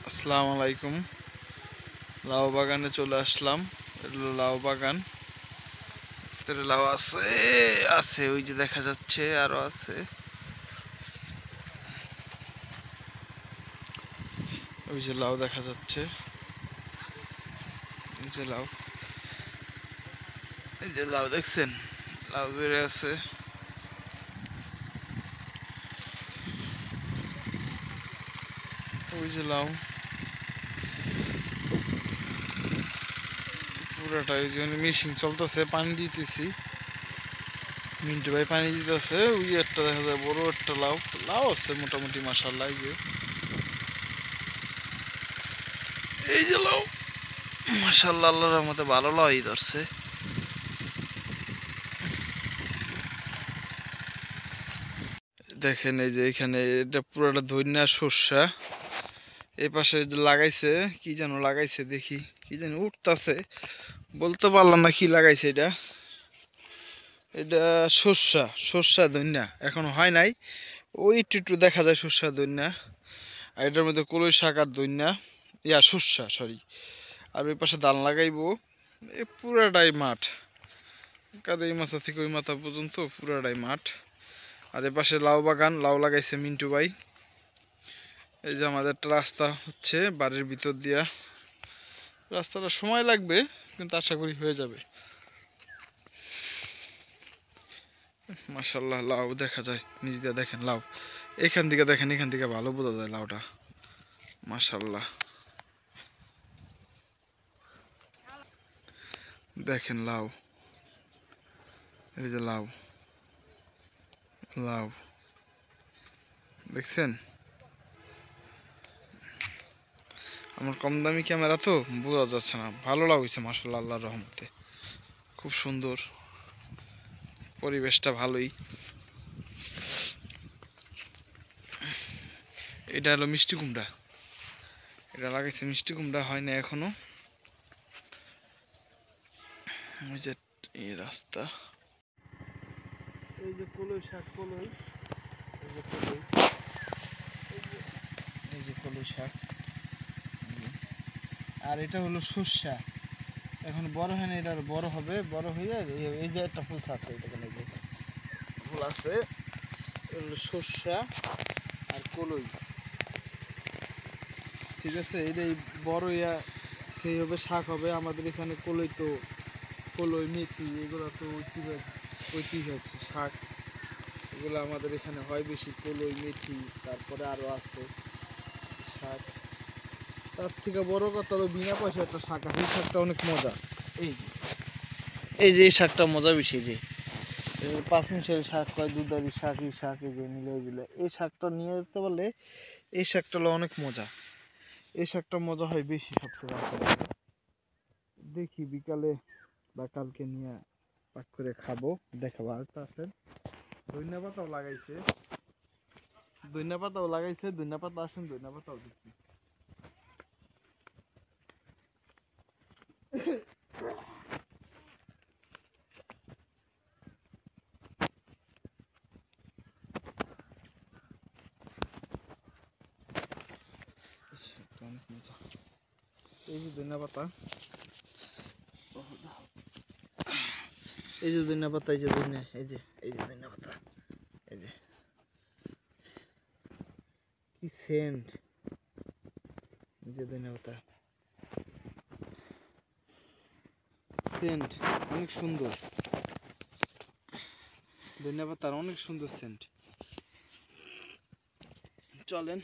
আসসালামু আলাইকুম। লাউ বাগানে চলে আসলাম। এটা লাউ বাগান, ভিতরে লাউ আছে আছে ওই যে দেখা যাচ্ছে, আরো আছে। ওই যে লাউ দেখা যাচ্ছে, এই যে লাউ, এই যে লাউ দেখছেন, লাউ বেড়ে আছে। ওই যে লাউ পুরাটা, ওই যে মেশিন চলতেছে, পানি দিতেছি, মিন্টু ভাই পানি দিতেছে। ওই একটা দেখা যায় বড় একটা লাউ, লাউ আছে মোটামুটি মাশাআল্লাহ। এই যে লাউ মাশাআল্লাহ, আল্লাহর রহমতে ভালো লাউই ধরছে। দেখেন এই যে এখানে এটা পুরোটা ধইন্যা সর্ষা। এই পাশে লাগাইছে কি যেন লাগাইছে, দেখি কি যেন উঠতাছে, বলতে পারলাম না কি লাগাইছে। এটা এটা সর্ষা, সর্ষা ধইন্যা এখনো হয় নাই, ওই একটু একটু দেখা যায় সর্ষা ধইন্যা। আর এটার মধ্যে কলই শাক আর ধইন্যা, ইয়া সর্ষা সরি। আর ওই পাশে ধান লাগাইবো। এই পুরাটাই মাঠ, কারণ এই মাথা থেকে ওই মাথা পর্যন্ত পুরাটাই মাঠ। আর এ পাশে লাউ বাগান, লাউ লাগাইছে মিন্টু ভাই। এই যে আমাদের একটা রাস্তা হচ্ছে বাড়ির ভিতর দিয়া, রাস্তাটা সময় লাগবে কিন্তু আশা করি হয়ে যাবে। মাশাআল্লাহ লাউ দেখা যায় নিচ দিয়ে, দেখেন লাউ এখান থেকে, দেখেন এখান থেকে ভালো বোঝা যায় লাউটা। মাশাআল্লাহ দেখেন লাউ, এই যে লাউ, লাউ দেখছেন। আমার কম দামি ক্যামেরা তো বোঝা যাচ্ছে না, ভালো লাউ হয়েছে মাশাআল্লাহ, আল্লাহর রহমতে খুব সুন্দর, পরিবেশটা ভালোই। এটা হলো মিষ্টি কুমড়া, এটা লাগাইছে মিষ্টি কুমড়া, হয় না এখনো। ওই যে এই রাস্তা, এই যে কলই শাক, কলই, এই যে কলই, এই যে কলই শাক। আর এটা হলো সর্ষা, এখন বড় হয় না, এটা বড় হবে, বড় হয়ে এই যে একটা ফুল আছে, এখানে যে ফুল আছে, এটা হলো সর্ষা আর কলই। ঠিক আছে, এটাই বড় ইয়া সেই হবে, শাক হবে। আমাদের এখানে কলই তো, কলই মেথি এগুলো তো ঐতিহ্য শাক, এগুলো আমাদের এখানে হয় বেশি, কলই মেথি, তারপরে আরো আছে শাক। তার থেকে বড় কথা হলো বিনা পয়সা একটা শাক আছে, এই শাকটা অনেক মজা। এই এই যে এই শাকটা মজা বেশি, যে পাঁচমিশালি শাক কয়, দুধারি শাক, এই শাক, এই যে মিলে দিলে এই শাকটা নিয়ে যেতে পারলে, এই শাকটা হলো অনেক মজা। এই শাকটা মজা হয় বেশি সবচেয়ে। দেখি বিকালে বা কালকে নিয়ে পাক করে খাবো, দেখাবো। আর তো আছে ধনিয়া পাতাও লাগাইছে, ধনিয়া পাতাও লাগাইছে, ধনিয়া পাতা আসেন, ধনিয়া পাতাও দিচ্ছি। অনেক মজা। এই যে ধনিয়া পাতা, এই যে ধনিয়া পাতা, এই যে ধনিয়া, এই যে এই যে ধনিয়া পাতা, এই যে কি সেন্ট, এই যে ধনিয়া পাতা সেন্ট অনেক সুন্দর, ধনিয়া পাতার অনেক সুন্দর সেন্ট। চলেন